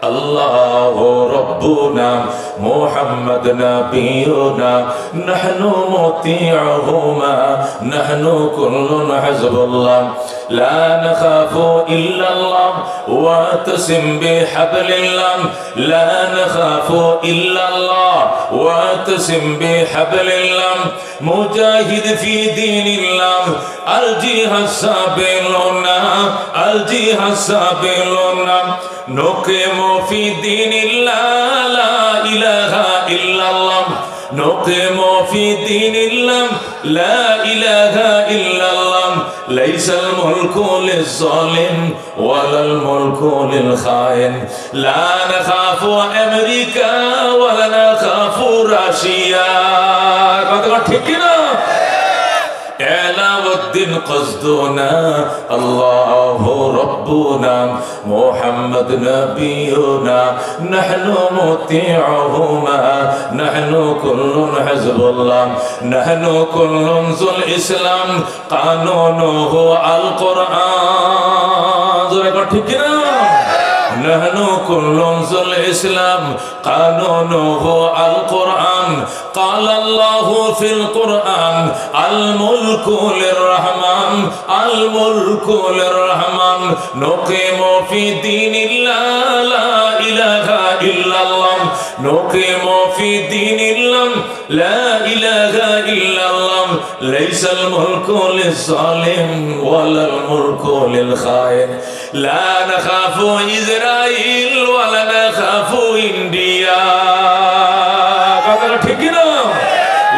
الله ربنا محمد نبينا نحن مطيعهما نحن كل حزب الله لا نخاف إلا الله واعتصم بحبل الله لا نخاف إلا الله واعتصم بحبل الله مجاهد في دين الله الجهاد سبيلنا الجهاد سبيلنا نقيم في دين الله لا إله إلا الله نقيم في دين الله لا إله إلا الله ليس الملك للظالم ولا الملك للخائن لا نخاف أمريكا ولا نخاف روسيا ঠিক না علاء قصدنا الله ربنا محمد نبينا نحن مطيعهما نحن كل حزب الله نحن كل ذو الإسلام قانونه القرآن ঠিক না نحن كل ذو الإسلام قانونه القرآن قال الله في القرآن الملك للرحمن الملك للرحمن نقيم في دين الله لا إله إلا الله نقيم في دين الله لا إله إلا الله ليس الملك للظالم ولا الملك للخائن لا نخاف إسرائيل ولا نخاف إنديا ঠিক না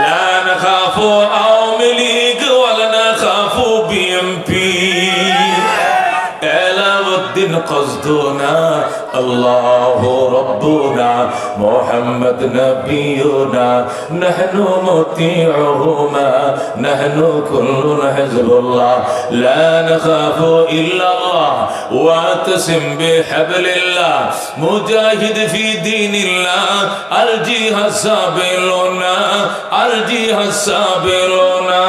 لا نخاف আওয়ামী লীগ ولا نخاف বিএনপি علاء قصدنا الله ربنا محمد نبينا نحن مطيعهما نحن كل حزب الله لا نخاف إلا الله واعتصم بحبل الله مجاهد في دين الله الجهاد سبيلنا الجهاد سبيلنا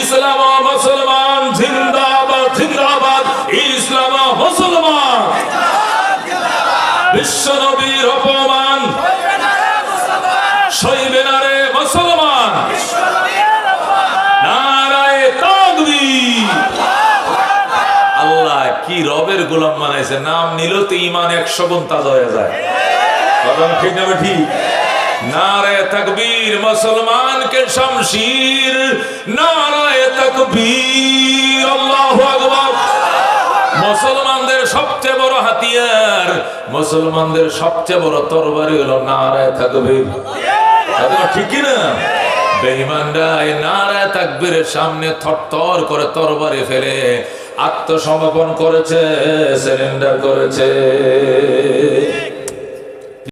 ইসলাম মুসলমান জিন্দাবাদ জিন্দাবাদ ইসলাম মুসলমান বিশ্ব নবীর অপমান সইবে না রে মুসলমান নারায়ে তাকবীর আল্লাহ কি রবের গোলাম বানাইছে নাম নিলেও তো ঈমান 100 গুণ তাজা হয়ে যায় কথা ঠিক না ঠিক नारे तकबीर मुसलमान के शमशीर नारे तकबीर अल्लाहु अकबर मुसलमानদের সবচেয়ে বড় হাতিয়ার মুসলমানদের সবচেয়ে বড় তরবারি হলো নারে তাকবীর কথা ঠিক না বেঈমানরা এই নারে তাকবীরের সামনে থরথর করে তরবারি ফেলে আত্মসমর্পণ করেছে সারেন্ডার করেছে